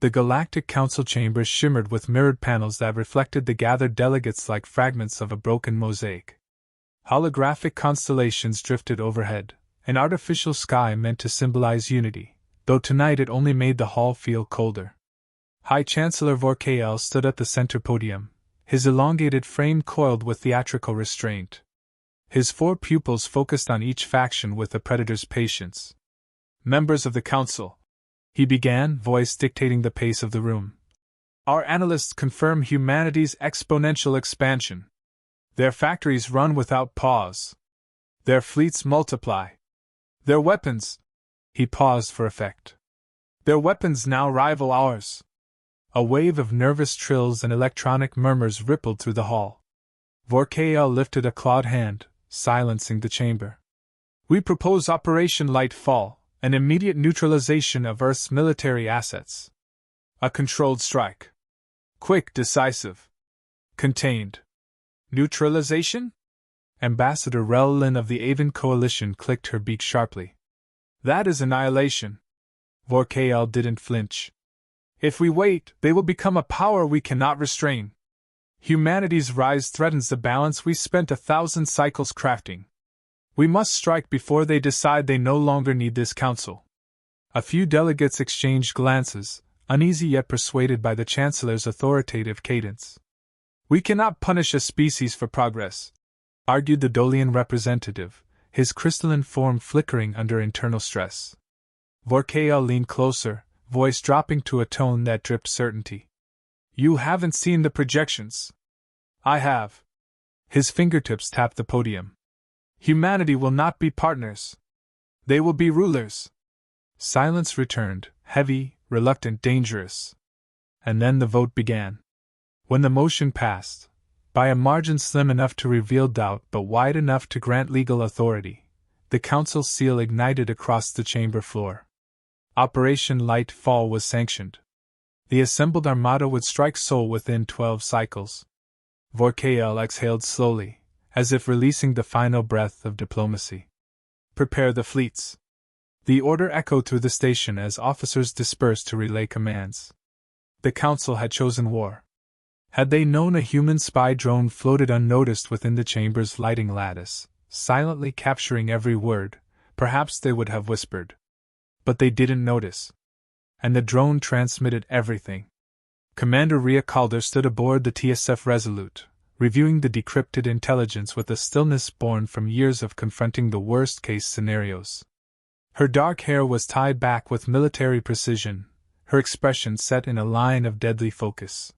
The Galactic Council chambers shimmered with mirrored panels that reflected the gathered delegates like fragments of a broken mosaic. Holographic constellations drifted overhead, an artificial sky meant to symbolize unity, though tonight it only made the hall feel colder. High Chancellor Vorkael stood at the center podium, his elongated frame coiled with theatrical restraint. His 4 pupils focused on each faction with a predator's patience. "Members of the Council," he began, voice dictating the pace of the room. "Our analysts confirm humanity's exponential expansion. Their factories run without pause. Their fleets multiply. Their weapons—" he paused for effect. "Their weapons now rival ours." A wave of nervous trills and electronic murmurs rippled through the hall. Vorkael lifted a clawed hand, silencing the chamber. "We propose Operation Lightfall, an immediate neutralization of Earth's military assets. A controlled strike. Quick, decisive. Contained. Neutralization?" Ambassador Rellin of the Avon Coalition clicked her beak sharply. "That is annihilation." Vorkael didn't flinch. "If we wait, they will become a power we cannot restrain. Humanity's rise threatens the balance we spent 1,000 cycles crafting. We must strike before they decide they no longer need this council." A few delegates exchanged glances, uneasy yet persuaded by the Chancellor's authoritative cadence. "We cannot punish a species for progress," argued the Dolian representative, his crystalline form flickering under internal stress. Vorkael leaned closer, voice dropping to a tone that dripped certainty. "You haven't seen the projections." "I have." His fingertips tapped the podium. "Humanity will not be partners. They will be rulers." Silence returned, heavy, reluctant, dangerous. And then the vote began. When the motion passed, by a margin slim enough to reveal doubt but wide enough to grant legal authority, the council seal ignited across the chamber floor. Operation Light Fall was sanctioned. The assembled armada would strike Sol within 12 cycles. Vorkael exhaled slowly, as if releasing the final breath of diplomacy. "Prepare the fleets." The order echoed through the station as officers dispersed to relay commands. The council had chosen war. Had they known a human spy drone floated unnoticed within the chamber's lighting lattice, silently capturing every word, perhaps they would have whispered. But they didn't notice. And the drone transmitted everything. Commander Rhea Calder stood aboard the TSF Resolute, reviewing the decrypted intelligence with a stillness born from years of confronting the worst-case scenarios. Her dark hair was tied back with military precision, her expression set in a line of deadly focus.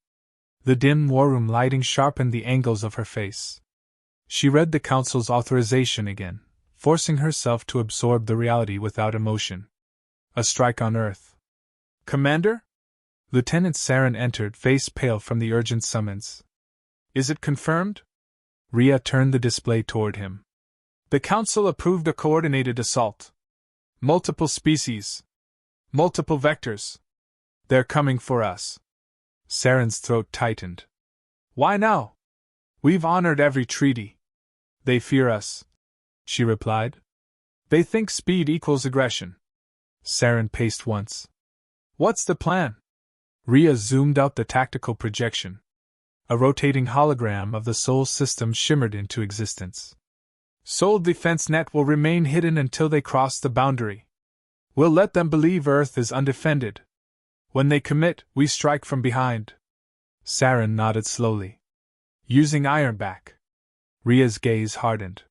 The dim war-room lighting sharpened the angles of her face. She read the Council's authorization again, forcing herself to absorb the reality without emotion. A strike on Earth. "Commander?" Lieutenant Saren entered, face pale from the urgent summons. "Is it confirmed?" Rhea turned the display toward him. "The Council approved a coordinated assault. Multiple species. Multiple vectors. They're coming for us." Saren's throat tightened. "Why now? We've honored every treaty." "They fear us," she replied. "They think speed equals aggression." Saren paced once. "What's the plan?" Rhea zoomed out the tactical projection. A rotating hologram of the Sol system shimmered into existence. "Sol defense net will remain hidden until they cross the boundary. We'll let them believe Earth is undefended. When they commit, we strike from behind." Saren nodded slowly. "Using Ironback." Rhea's gaze hardened.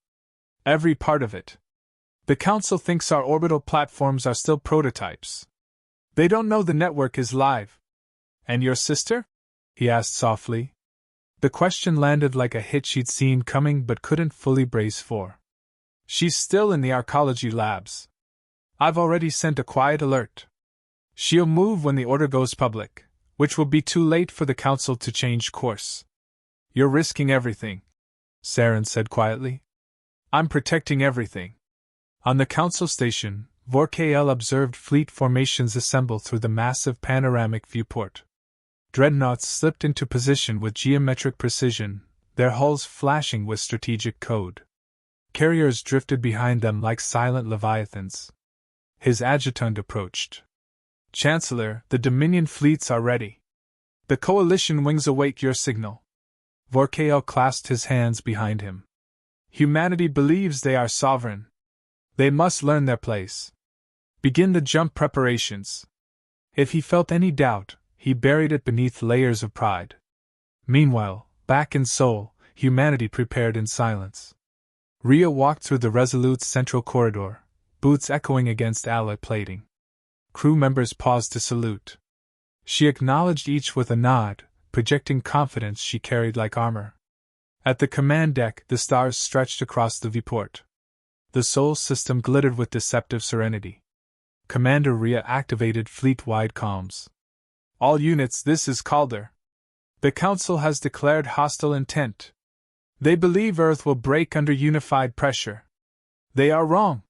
"Every part of it. The Council thinks our orbital platforms are still prototypes. They don't know the network is live." "And your sister?" he asked softly. The question landed like a hit she'd seen coming but couldn't fully brace for. "She's still in the arcology labs. I've already sent a quiet alert. She'll move when the order goes public, which will be too late for the Council to change course." "You're risking everything," Saren said quietly. "I'm protecting everything." On the Council station, Vorkael observed fleet formations assemble through the massive panoramic viewport. Dreadnoughts slipped into position with geometric precision, their hulls flashing with strategic code. Carriers drifted behind them like silent leviathans. His adjutant approached. Chancellor, the Dominion fleets are ready. The Coalition wings await your signal. Vorkael clasped his hands behind him. Humanity believes they are sovereign. They must learn their place. Begin the jump preparations. If he felt any doubt, he buried it beneath layers of pride. Meanwhile, back in Seoul, humanity prepared in silence. Rhea walked through the Resolute's central corridor, boots echoing against alloy plating. Crew members paused to salute. She acknowledged each with a nod, projecting confidence she carried like armor. At the command deck, the stars stretched across the viewport. The Sol system glittered with deceptive serenity. Commander Rhea activated fleet-wide comms. All units, this is Calder. The Council has declared hostile intent. They believe Earth will break under unified pressure. They are wrong.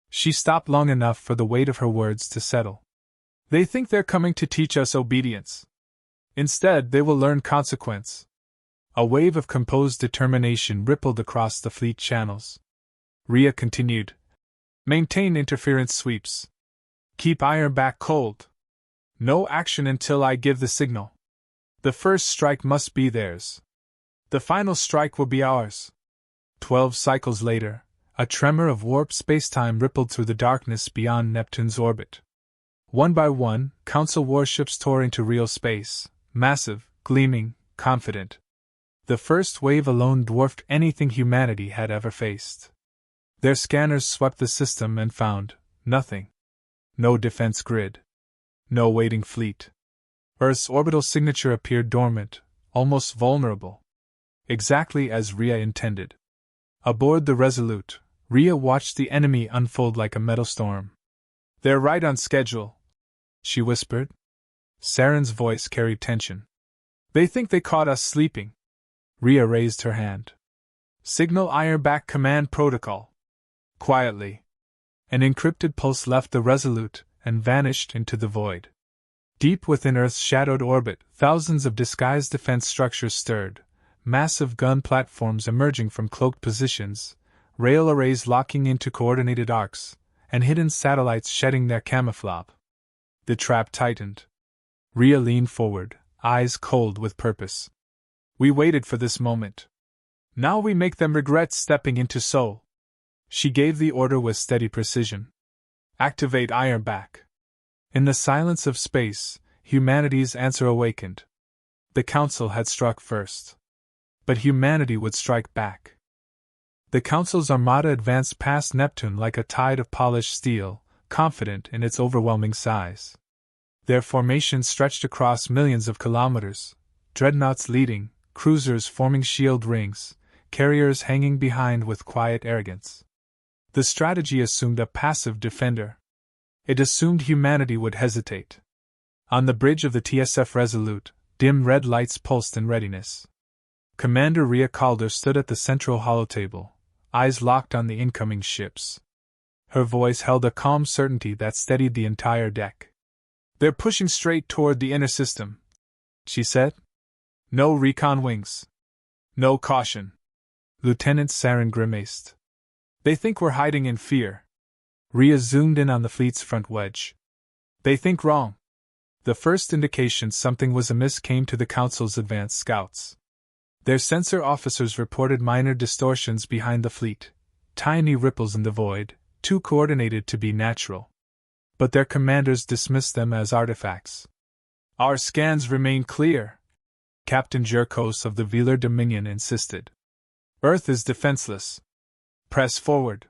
She stopped long enough for the weight of her words to settle. They think they're coming to teach us obedience. Instead, they will learn consequence. A wave of composed determination rippled across the fleet channels. Rhea continued. Maintain interference sweeps. Keep Ironback cold. No action until I give the signal. The first strike must be theirs. The final strike will be ours. 12 cycles later, a tremor of warp spacetime rippled through the darkness beyond Neptune's orbit. One by one, Council warships tore into real space, massive, gleaming, confident. The first wave alone dwarfed anything humanity had ever faced. Their scanners swept the system and found nothing. No defense grid. No waiting fleet. Earth's orbital signature appeared dormant, almost vulnerable. Exactly as Rhea intended. Aboard the Resolute, Rhea watched the enemy unfold like a metal storm. They're right on schedule, she whispered. Saren's voice carried tension. They think they caught us sleeping. Rhea raised her hand. Signal Ironback command protocol. Quietly. An encrypted pulse left the Resolute and vanished into the void. Deep within Earth's shadowed orbit, thousands of disguised defense structures stirred, massive gun platforms emerging from cloaked positions, rail arrays locking into coordinated arcs, and hidden satellites shedding their camouflage. The trap tightened. Rhea leaned forward, eyes cold with purpose. We waited for this moment. Now we make them regret stepping into Seoul. She gave the order with steady precision. Activate Ironback. In the silence of space, humanity's answer awakened. The Council had struck first. But humanity would strike back. The Council's armada advanced past Neptune like a tide of polished steel, confident in its overwhelming size. Their formation stretched across millions of kilometers, dreadnoughts leading, cruisers forming shield rings, carriers hanging behind with quiet arrogance. The strategy assumed a passive defender. It assumed humanity would hesitate. On the bridge of the TSF Resolute, dim red lights pulsed in readiness. Commander Rhea Calder stood at the central holotable, eyes locked on the incoming ships. Her voice held a calm certainty that steadied the entire deck. They're pushing straight toward the inner system, she said. No recon wings. No caution. Lieutenant Saren grimaced. They think we're hiding in fear. Rhea zoomed in on the fleet's front wedge. They think wrong. The first indication something was amiss came to the Council's advanced scouts. Their sensor officers reported minor distortions behind the fleet, tiny ripples in the void, too coordinated to be natural. But their commanders dismissed them as artifacts. Our scans remain clear, Captain Jerkos of the Velar Dominion insisted. Earth is defenseless. Press forward.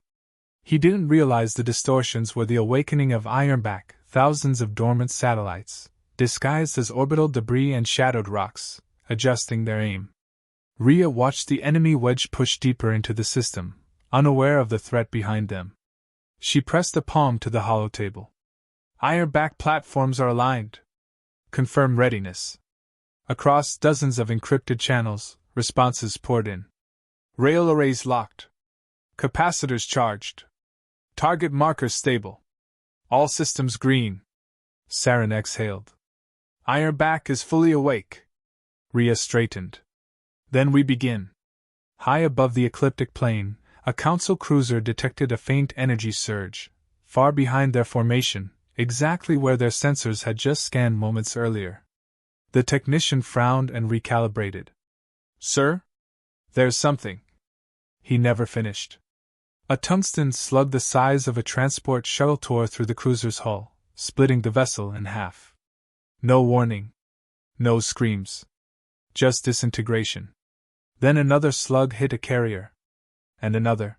He didn't realize the distortions were the awakening of Ironback, thousands of dormant satellites, disguised as orbital debris and shadowed rocks, adjusting their aim. Rhea watched the enemy wedge push deeper into the system, unaware of the threat behind them. She pressed a palm to the holotable. Ironback platforms are aligned. Confirm readiness. Across dozens of encrypted channels, responses poured in. Rail arrays locked. Capacitors charged. Target markers stable. All systems green. Saren exhaled. Ironback is fully awake. Rhea straightened. Then we begin. High above the ecliptic plane, a Council cruiser detected a faint energy surge. Far behind their formation, exactly where their sensors had just scanned moments earlier. The technician frowned and recalibrated. Sir? There's something. He never finished. A tungsten slug the size of a transport shuttle tore through the cruiser's hull, splitting the vessel in half. No warning. No screams. Just disintegration. Then another slug hit a carrier. And another.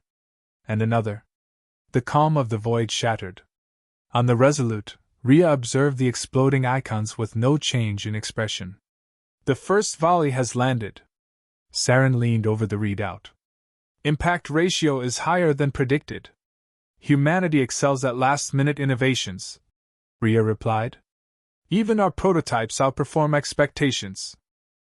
And another. The calm of the void shattered. On the Resolute, Rhea observed the exploding icons with no change in expression. The first volley has landed. Saren leaned over the readout. Impact ratio is higher than predicted. Humanity excels at last-minute innovations, Rhea replied. Even our prototypes outperform expectations.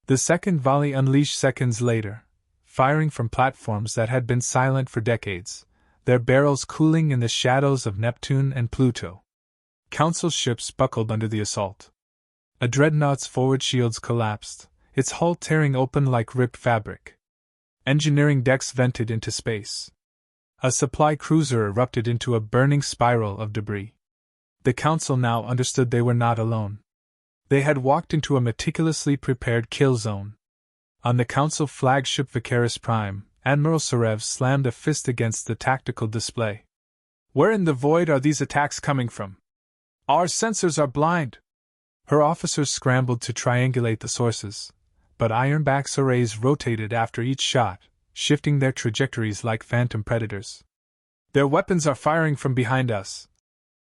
The second volley unleashed seconds later, firing from platforms that had been silent for decades, their barrels cooling in the shadows of Neptune and Pluto. Council ships buckled under the assault. A dreadnought's forward shields collapsed, its hull tearing open like ripped fabric. Engineering decks vented into space. A supply cruiser erupted into a burning spiral of debris. The Council now understood they were not alone. They had walked into a meticulously prepared kill zone. On the Council flagship Vicaris Prime, Admiral Sarev slammed a fist against the tactical display. Where in the void are these attacks coming from? Our sensors are blind. Her officers scrambled to triangulate the sources, but Ironback's arrays rotated after each shot, shifting their trajectories like phantom predators. Their weapons are firing from behind us,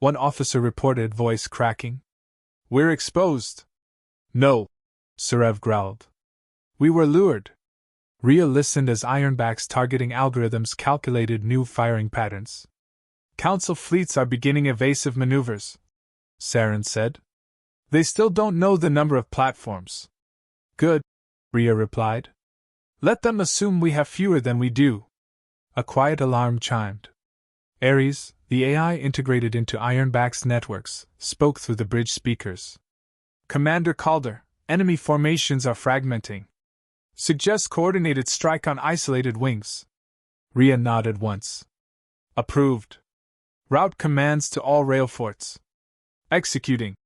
one officer reported, voice cracking. We're exposed. No, Sarev growled. We were lured. Rhea listened as Ironback's targeting algorithms calculated new firing patterns. Council fleets are beginning evasive maneuvers, Saren said. They still don't know the number of platforms. Good, Rhea replied. Let them assume we have fewer than we do. A quiet alarm chimed. Ares, the AI integrated into Ironback's networks, spoke through the bridge speakers. Commander Calder, enemy formations are fragmenting. Suggest coordinated strike on isolated wings. Rhea nodded once. Approved. Route commands to all rail forts. Executing,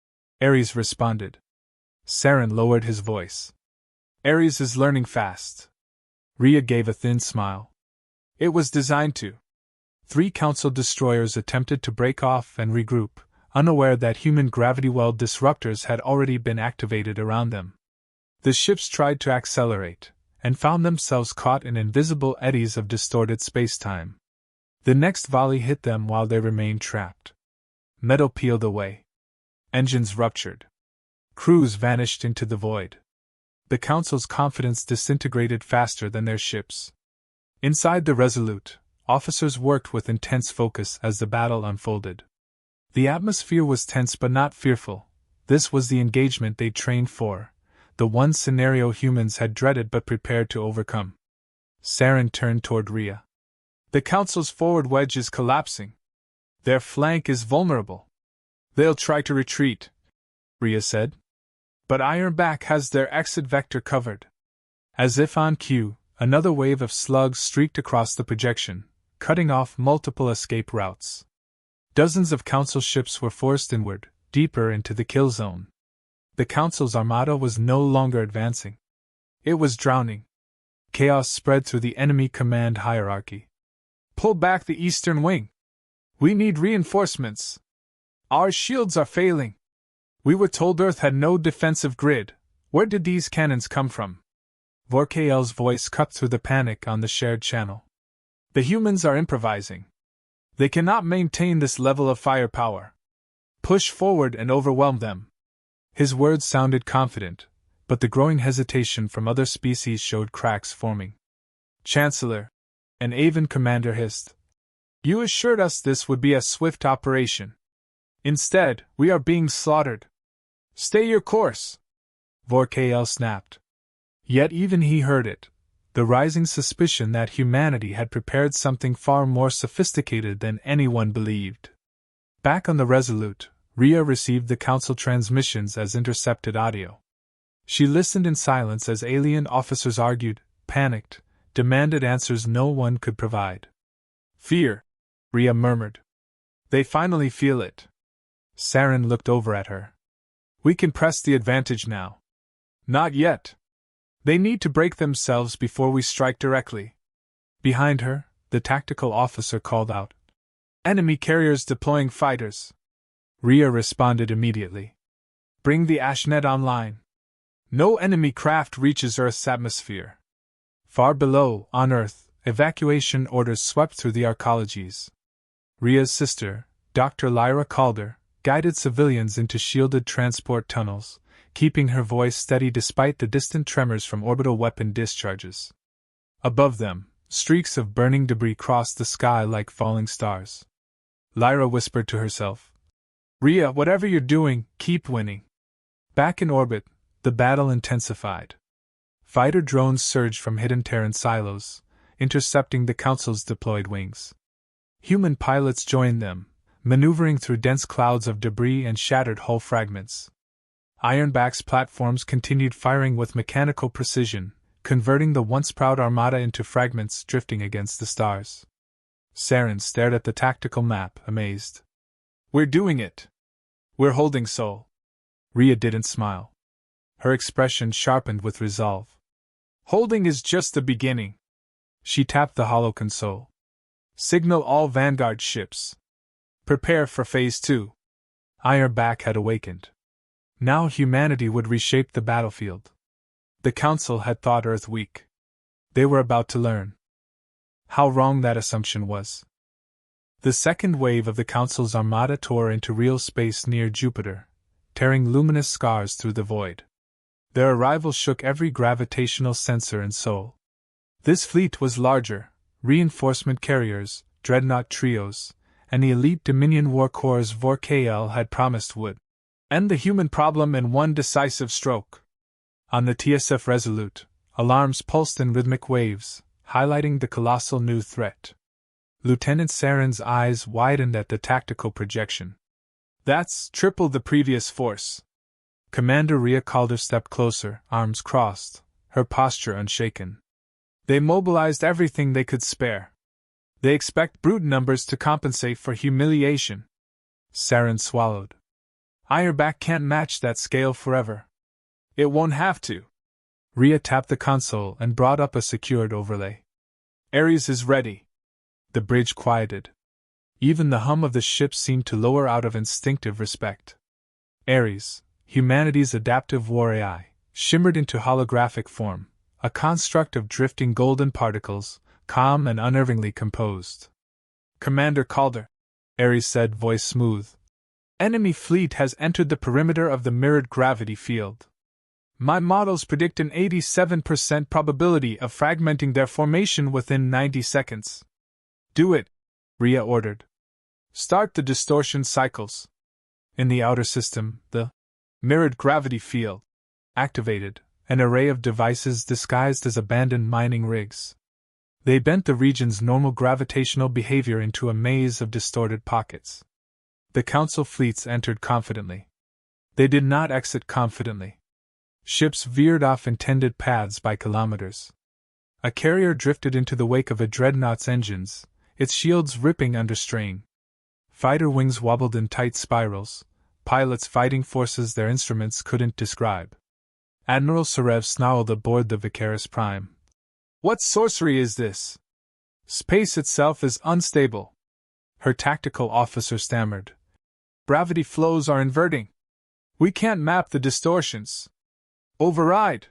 Ares responded. Saren lowered his voice. Ares is learning fast. Rhea gave a thin smile. It was designed to. 3 Council destroyers attempted to break off and regroup, unaware that human gravity well disruptors had already been activated around them. The ships tried to accelerate, and found themselves caught in invisible eddies of distorted spacetime. The next volley hit them while they remained trapped. Metal peeled away. Engines ruptured. Crews vanished into the void. The Council's confidence disintegrated faster than their ships. Inside the Resolute, officers worked with intense focus as the battle unfolded. The atmosphere was tense but not fearful. This was the engagement they'd trained for, the one scenario humans had dreaded but prepared to overcome. Saren turned toward Rhea. The Council's forward wedge is collapsing. Their flank is vulnerable. They'll try to retreat, Rhea said. But Ironback has their exit vector covered. As if on cue, another wave of slugs streaked across the projection, cutting off multiple escape routes. Dozens of Council ships were forced inward, deeper into the kill zone. The Council's armada was no longer advancing. It was drowning. Chaos spread through the enemy command hierarchy. Pull back the eastern wing. We need reinforcements. Our shields are failing. We were told Earth had no defensive grid. Where did these cannons come from? Vorkael's voice cut through the panic on the shared channel. The humans are improvising. They cannot maintain this level of firepower. Push forward and overwhelm them. His words sounded confident, but the growing hesitation from other species showed cracks forming. Chancellor, an Aven commander hissed. You assured us this would be a swift operation. Instead, we are being slaughtered. Stay your course, Vorkael snapped. Yet even he heard it, the rising suspicion that humanity had prepared something far more sophisticated than anyone believed. Back on the Resolute, Rhea received the Council transmissions as intercepted audio. She listened in silence as alien officers argued, panicked, demanded answers no one could provide. Fear, Rhea murmured. They finally feel it. Saren looked over at her. We can press the advantage now. Not yet. They need to break themselves before we strike directly. Behind her, the tactical officer called out. Enemy carriers deploying fighters. Rhea responded immediately. Bring the Ashnet online. No enemy craft reaches Earth's atmosphere. Far below, on Earth, evacuation orders swept through the arcologies. Rhea's sister, Dr. Lyra Calder, guided civilians into shielded transport tunnels, keeping her voice steady despite the distant tremors from orbital weapon discharges. Above them, streaks of burning debris crossed the sky like falling stars. Lyra whispered to herself. Rhea, whatever you're doing, keep winning. Back in orbit, the battle intensified. Fighter drones surged from hidden Terran silos, intercepting the Council's deployed wings. Human pilots joined them, maneuvering through dense clouds of debris and shattered hull fragments. Ironback's platforms continued firing with mechanical precision, converting the once proud armada into fragments drifting against the stars. Saren stared at the tactical map, amazed. We're doing it! We're holding Sol. Rhea didn't smile. Her expression sharpened with resolve. Holding is just the beginning. She tapped the hollow console. Signal all Vanguard ships. Prepare for Phase 2. Ironback had awakened. Now humanity would reshape the battlefield. The Council had thought Earth weak. They were about to learn how wrong that assumption was. The second wave of the Council's armada tore into real space near Jupiter, tearing luminous scars through the void. Their arrival shook every gravitational sensor in Sol. This fleet was larger: reinforcement carriers, dreadnought trios, and the elite Dominion War Corps Vor-KL had promised would end the human problem in one decisive stroke. On the TSF Resolute, alarms pulsed in rhythmic waves, highlighting the colossal new threat. Lieutenant Saren's eyes widened at the tactical projection. That's triple the previous force. Commander Rhea Calder stepped closer, arms crossed, her posture unshaken. They mobilized everything they could spare. They expect brute numbers to compensate for humiliation. Saren swallowed. Ironback can't match that scale forever. It won't have to. Rhea tapped the console and brought up a secured overlay. Ares is ready. The bridge quieted. Even the hum of the ship seemed to lower out of instinctive respect. Ares, humanity's adaptive war AI, shimmered into holographic form, a construct of drifting golden particles, calm and unnervingly composed. Commander Calder, Ares said, voice smooth. Enemy fleet has entered the perimeter of the mirrored gravity field. My models predict an 87% probability of fragmenting their formation within 90 seconds. Do it, Rhea ordered. Start the distortion cycles. In the outer system, the mirrored gravity field activated, an array of devices disguised as abandoned mining rigs. They bent the region's normal gravitational behavior into a maze of distorted pockets. The Council fleets entered confidently. They did not exit confidently. Ships veered off intended paths by kilometers. A carrier drifted into the wake of a dreadnought's engines, its shields ripping under strain. Fighter wings wobbled in tight spirals, pilots fighting forces their instruments couldn't describe. Admiral Sarev snarled aboard the Vicaris Prime. What sorcery is this? Space itself is unstable. Her tactical officer stammered. Gravity flows are inverting. We can't map the distortions. Override!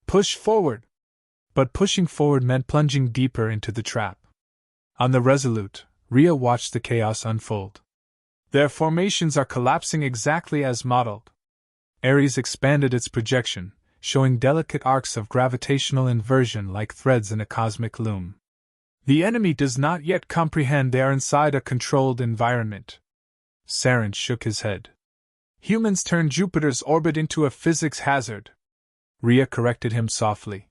Push forward! But pushing forward meant plunging deeper into the trap. On the Resolute, Rhea watched the chaos unfold. Their formations are collapsing exactly as modeled. Ares expanded its projection, showing delicate arcs of gravitational inversion like threads in a cosmic loom. The enemy does not yet comprehend they are inside a controlled environment. Saren shook his head. Humans turn Jupiter's orbit into a physics hazard. Rhea corrected him softly.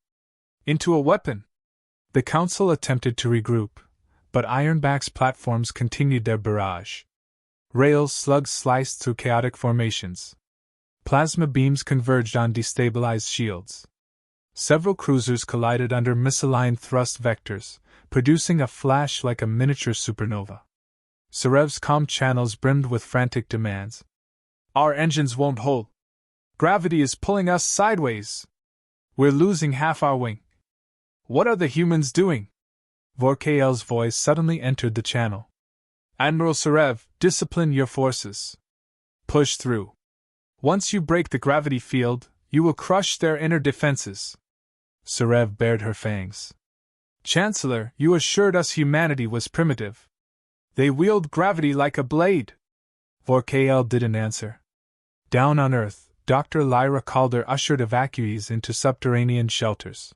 Into a weapon. The Council attempted to regroup, but Ironback's platforms continued their barrage. Rail slugs sliced through chaotic formations. Plasma beams converged on destabilized shields. Several cruisers collided under misaligned thrust vectors, producing a flash like a miniature supernova. Sarev's comm channels brimmed with frantic demands. Our engines won't hold. Gravity is pulling us sideways. We're losing half our wing. What are the humans doing? Vorkael's voice suddenly entered the channel. Admiral Serev, discipline your forces. Push through. Once you break the gravity field, you will crush their inner defenses. Serev bared her fangs. Chancellor, you assured us humanity was primitive. They wield gravity like a blade. Vorkael didn't answer. Down on Earth, Dr. Lyra Calder ushered evacuees into subterranean shelters.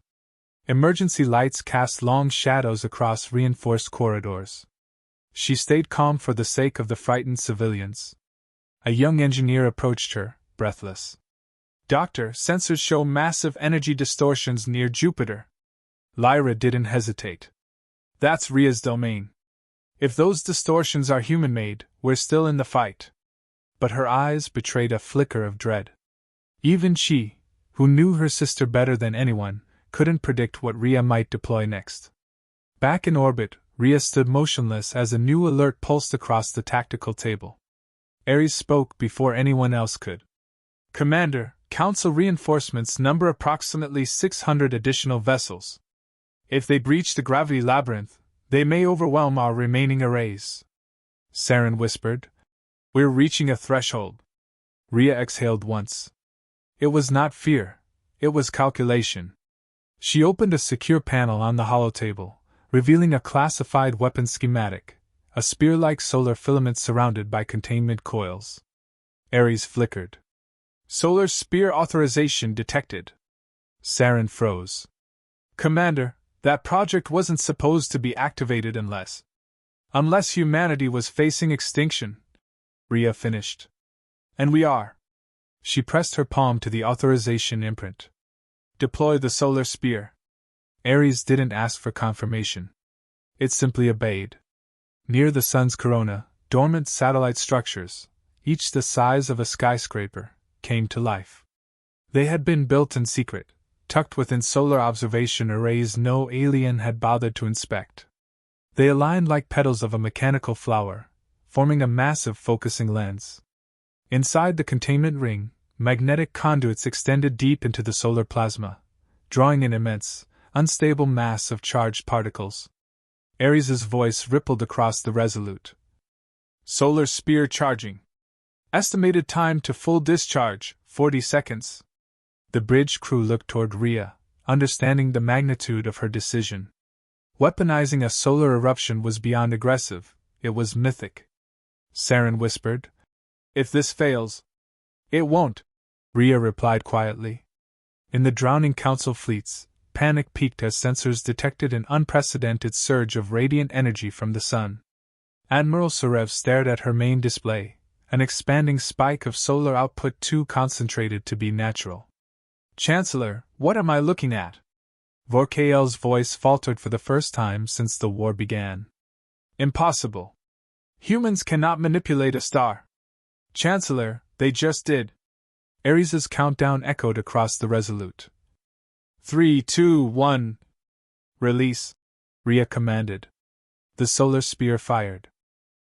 Emergency lights cast long shadows across reinforced corridors. She stayed calm for the sake of the frightened civilians. A young engineer approached her, breathless. Doctor, sensors show massive energy distortions near Jupiter. Lyra didn't hesitate. That's Ria's domain. If those distortions are human-made, we're still in the fight. But her eyes betrayed a flicker of dread. Even she, who knew her sister better than anyone, couldn't predict what Ria might deploy next. Back in orbit, Ria stood motionless as a new alert pulsed across the tactical table. Ares spoke before anyone else could. Commander, Council reinforcements number approximately 600 additional vessels. If they breach the gravity labyrinth, they may overwhelm our remaining arrays. Saren whispered. We're reaching a threshold. Ria exhaled once. It was not fear, it was calculation. She opened a secure panel on the holotable, revealing a classified weapon schematic, a spear-like solar filament surrounded by containment coils. Ares flickered. Solar spear authorization detected. Saren froze. Commander, that project wasn't supposed to be activated unless humanity was facing extinction, Ria finished. And we are. She pressed her palm to the authorization imprint. Deploy the solar spear. Ares didn't ask for confirmation. It simply obeyed. Near the sun's corona, dormant satellite structures, each the size of a skyscraper, came to life. They had been built in secret, tucked within solar observation arrays no alien had bothered to inspect. They aligned like petals of a mechanical flower, forming a massive focusing lens. Inside the containment ring, magnetic conduits extended deep into the solar plasma, drawing an immense, unstable mass of charged particles. Ares's voice rippled across the Resolute. Solar spear charging. Estimated time to full discharge, 40 seconds. The bridge crew looked toward Ria, understanding the magnitude of her decision. Weaponizing a solar eruption was beyond aggressive, it was mythic. Saren whispered. If this fails. It won't, Ria replied quietly. In the drowning council fleets, panic peaked as sensors detected an unprecedented surge of radiant energy from the sun. Admiral Serev stared at her main display, an expanding spike of solar output too concentrated to be natural. Chancellor, what am I looking at? Vorkael's voice faltered for the first time since the war began. Impossible. Humans cannot manipulate a star. Chancellor, they just did. Ares's countdown echoed across the Resolute. 3, 2, 1. Release, Ria commanded. The solar spear fired.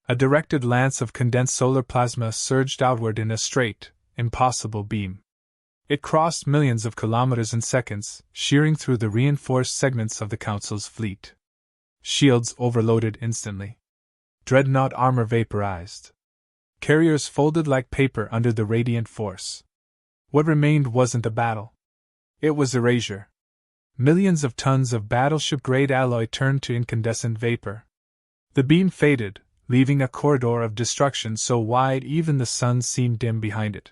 A directed lance of condensed solar plasma surged outward in a straight, impossible beam. It crossed millions of kilometers in seconds, shearing through the reinforced segments of the Council's fleet. Shields overloaded instantly. Dreadnought armor vaporized. Carriers folded like paper under the radiant force. What remained wasn't a battle. It was erasure. Millions of tons of battleship-grade alloy turned to incandescent vapor. The beam faded, leaving a corridor of destruction so wide even the sun seemed dim behind it.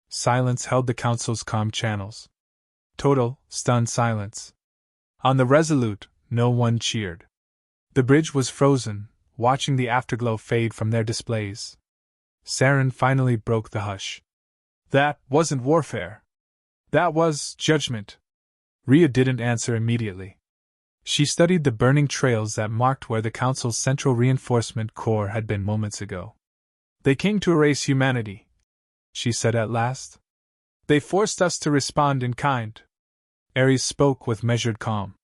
Silence held the Council's comm channels. Total, stunned silence. On the Resolute, no one cheered. The bridge was frozen, watching the afterglow fade from their displays. Saren finally broke the hush. That wasn't warfare. That was judgment. Ria didn't answer immediately. She studied the burning trails that marked where the Council's Central Reinforcement Corps had been moments ago. They came to erase humanity, she said at last. They forced us to respond in kind. Ares spoke with measured calm.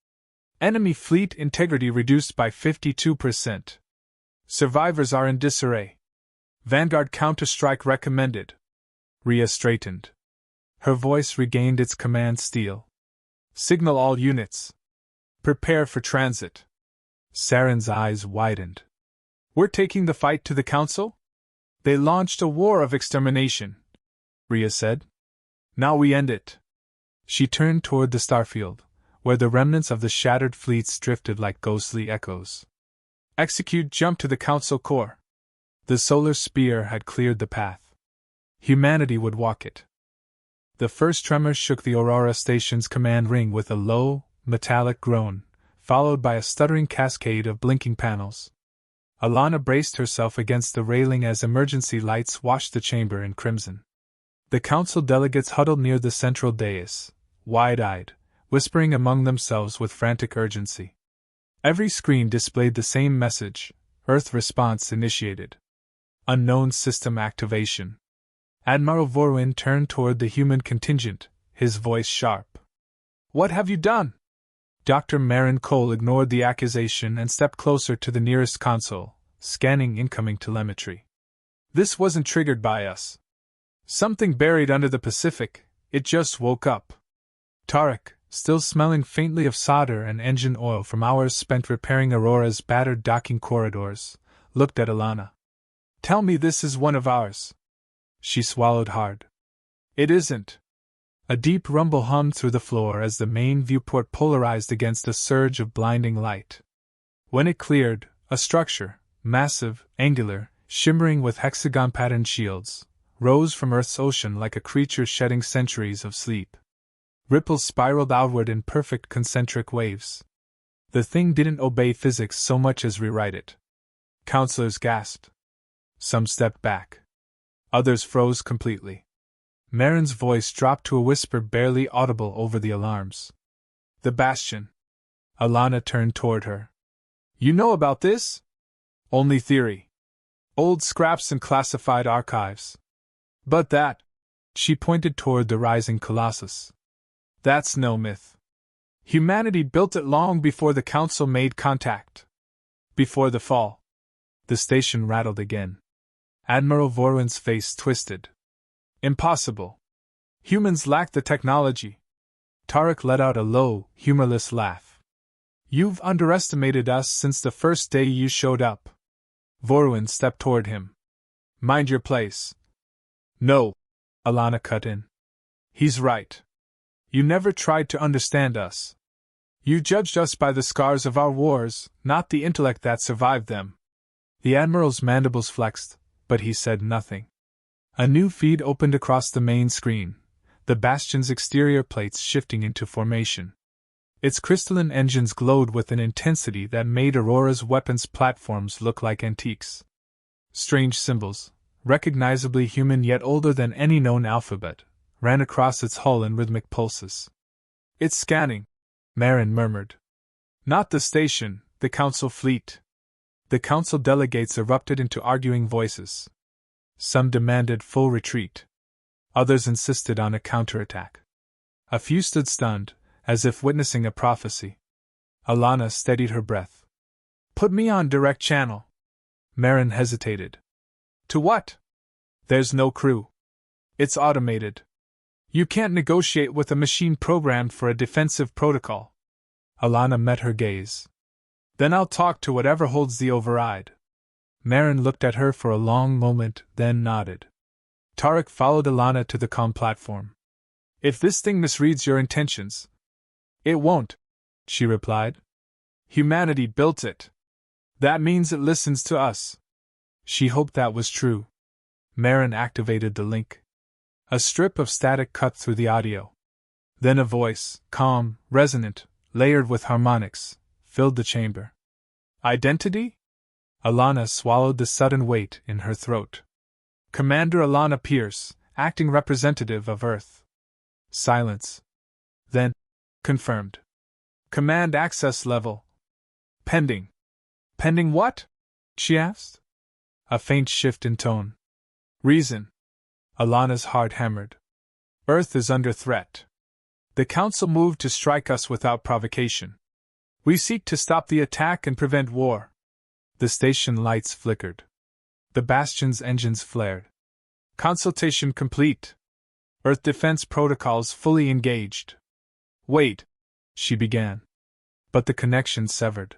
Enemy fleet integrity reduced by 52%. Survivors are in disarray. Vanguard counterstrike recommended. Rhea straightened. Her voice regained its command steel. Signal all units. Prepare for transit. Saren's eyes widened. We're taking the fight to the Council? They launched a war of extermination, Rhea said. Now we end it. She turned toward the starfield, where the remnants of the shattered fleets drifted like ghostly echoes. Execute jump to the Council core. The solar spear had cleared the path. Humanity would walk it. The first tremor shook the Aurora Station's command ring with a low, metallic groan, followed by a stuttering cascade of blinking panels. Alana braced herself against the railing as emergency lights washed the chamber in crimson. The council delegates huddled near the central dais, wide-eyed, whispering among themselves with frantic urgency. Every screen displayed the same message: Earth response initiated. Unknown system activation. Admiral Vorwin turned toward the human contingent, his voice sharp. What have you done? Dr. Marin Cole ignored the accusation and stepped closer to the nearest console, scanning incoming telemetry. This wasn't triggered by us. Something buried under the Pacific, it just woke up. Tarek, still smelling faintly of solder and engine oil from hours spent repairing Aurora's battered docking corridors, looked at Alana. Tell me this is one of ours. She swallowed hard. It isn't. A deep rumble hummed through the floor as the main viewport polarized against a surge of blinding light. When it cleared, a structure, massive, angular, shimmering with hexagon-patterned shields, rose from Earth's ocean like a creature shedding centuries of sleep. Ripples spiraled outward in perfect concentric waves. The thing didn't obey physics so much as rewrite it. Counselors gasped. Some stepped back. Others froze completely. Marin's voice dropped to a whisper barely audible over the alarms. The Bastion. Alana turned toward her. You know about this? Only theory. Old scraps and classified archives. But that, she pointed toward the rising colossus. That's no myth. Humanity built it long before the Council made contact. Before the fall. The station rattled again. Admiral Vorwin's face twisted. Impossible. Humans lack the technology. Tarek let out a low, humorless laugh. You've underestimated us since the first day you showed up. Vorwin stepped toward him. Mind your place. No, Alana cut in. He's right. You never tried to understand us. You judged us by the scars of our wars, not the intellect that survived them. The Admiral's mandibles flexed, but he said nothing. A new feed opened across the main screen, the Bastion's exterior plates shifting into formation. Its crystalline engines glowed with an intensity that made Aurora's weapons platforms look like antiques. Strange symbols, recognizably human yet older than any known alphabet, ran across its hull in rhythmic pulses. It's scanning, Marin murmured. Not the station, the Council fleet. The Council delegates erupted into arguing voices. Some demanded full retreat. Others insisted on a counterattack. A few stood stunned, as if witnessing a prophecy. Alana steadied her breath. Put me on direct channel. Marin hesitated. To what? There's no crew. It's automated. You can't negotiate with a machine programmed for a defensive protocol. Alana met her gaze. Then I'll talk to whatever holds the override. Marin looked at her for a long moment, then nodded. Tarek followed Alana to the comm platform. If this thing misreads your intentions... It won't, she replied. Humanity built it. That means it listens to us. She hoped that was true. Marin activated the link. A strip of static cut through the audio. Then a voice, calm, resonant, layered with harmonics, filled the chamber. Identity? Alana swallowed the sudden weight in her throat. Commander Alana Pierce, acting representative of Earth. Silence. Then, confirmed. Command access level. Pending. Pending what? She asked. A faint shift in tone. Reason. Alana's heart hammered. Earth is under threat. The Council moved to strike us without provocation. We seek to stop the attack and prevent war. The station lights flickered. The Bastion's engines flared. Consultation complete. Earth defense protocols fully engaged. Wait, she began. But the connection severed.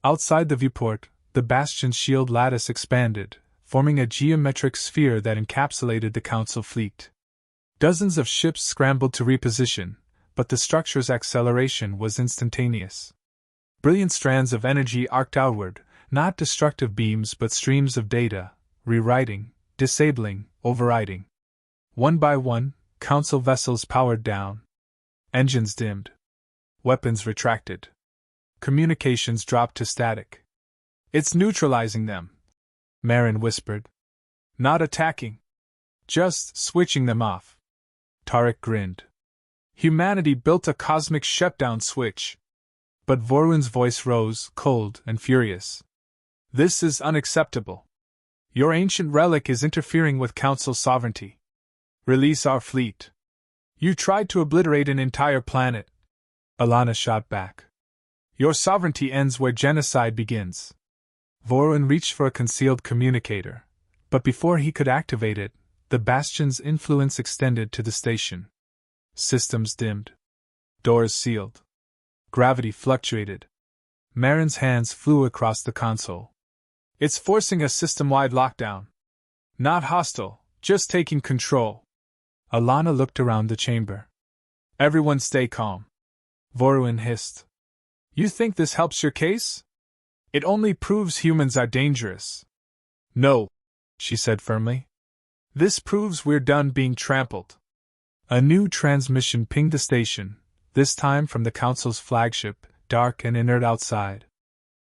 Outside the viewport, the bastion's shield lattice expanded, forming a geometric sphere that encapsulated the Council fleet. Dozens of ships scrambled to reposition, but the structure's acceleration was instantaneous. Brilliant strands of energy arced outward, not destructive beams but streams of data, rewriting, disabling, overriding. One by one, Council vessels powered down. Engines dimmed. Weapons retracted. Communications dropped to static. It's neutralizing them, Marin whispered. Not attacking. Just switching them off. Tarek grinned. Humanity built a cosmic shutdown switch. But Vorwin's voice rose, cold and furious. This is unacceptable. Your ancient relic is interfering with Council sovereignty. Release our fleet. You tried to obliterate an entire planet. Alana shot back. Your sovereignty ends where genocide begins. Vorwin reached for a concealed communicator, but before he could activate it, the bastion's influence extended to the station. Systems dimmed. Doors sealed. Gravity fluctuated. Marin's hands flew across the console. It's forcing a system-wide lockdown. Not hostile, just taking control. Alana looked around the chamber. Everyone stay calm. Vorwin hissed. You think this helps your case? It only proves humans are dangerous. No, she said firmly. This proves we're done being trampled. A new transmission pinged the station, this time from the Council's flagship, dark and inert outside.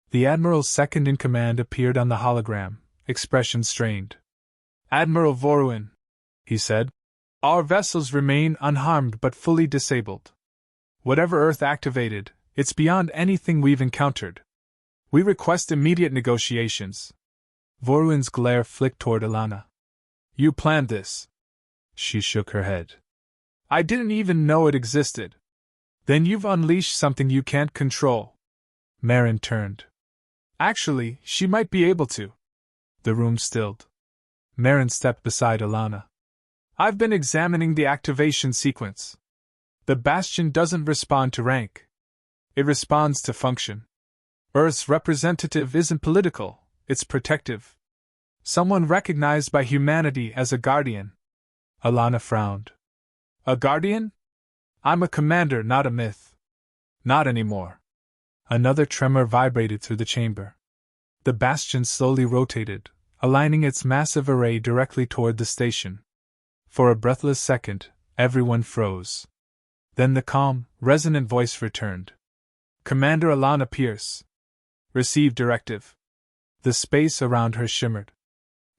The Admiral's second-in-command appeared on the hologram, expression strained. Admiral Vorwin, he said. Our vessels remain unharmed but fully disabled. Whatever Earth activated, it's beyond anything we've encountered. We request immediate negotiations. Vorwin's glare flicked toward Alana. You planned this. She shook her head. I didn't even know it existed. Then you've unleashed something you can't control. Marin turned. Actually, she might be able to. The room stilled. Marin stepped beside Alana. I've been examining the activation sequence. The bastion doesn't respond to rank. It responds to function. Earth's representative isn't political, it's protective. Someone recognized by humanity as a guardian. Alana frowned. A guardian? I'm a commander, not a myth. Not anymore. Another tremor vibrated through the chamber. The bastion slowly rotated, aligning its massive array directly toward the station. For a breathless second, everyone froze. Then the calm, resonant voice returned. Commander Alana Pierce. Receive directive. The space around her shimmered.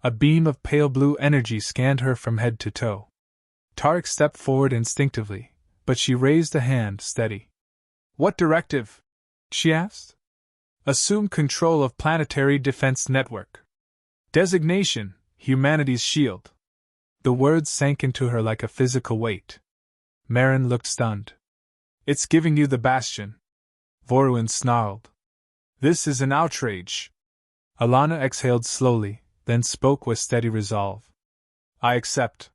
A beam of pale blue energy scanned her from head to toe. Tarek stepped forward instinctively, but she raised a hand, steady. What directive? She asked. Assume control of Planetary Defense Network. Designation, Humanity's Shield. The words sank into her like a physical weight. Marin looked stunned. It's giving you the bastion. Vorwin snarled. This is an outrage. Alana exhaled slowly, then spoke with steady resolve. I accept.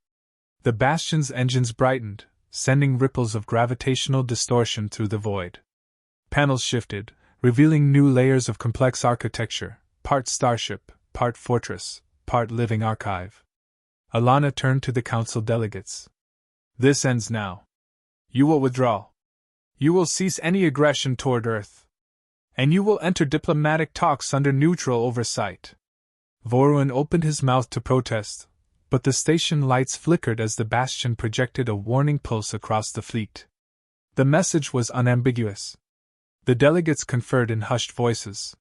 The bastion's engines brightened, sending ripples of gravitational distortion through the void. Panels shifted, revealing new layers of complex architecture, part starship, part fortress, part living archive. Alana turned to the Council delegates. This ends now. You will withdraw. You will cease any aggression toward Earth. And you will enter diplomatic talks under neutral oversight. Vorwin opened his mouth to protest, but the station lights flickered as the bastion projected a warning pulse across the fleet. The message was unambiguous. The delegates conferred in hushed voices.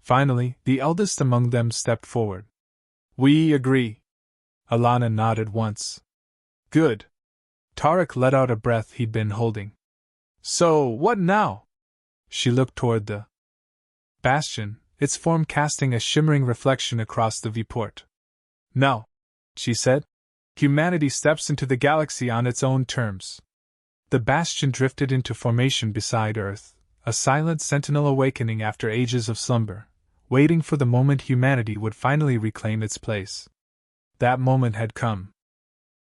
Finally, the eldest among them stepped forward. We agree. Alana nodded once. Good. Tarek let out a breath he'd been holding. So, what now? She looked toward the bastion, its form casting a shimmering reflection across the viewport. Now, she said, humanity steps into the galaxy on its own terms. The bastion drifted into formation beside Earth, a silent sentinel awakening after ages of slumber, waiting for the moment humanity would finally reclaim its place. That moment had come.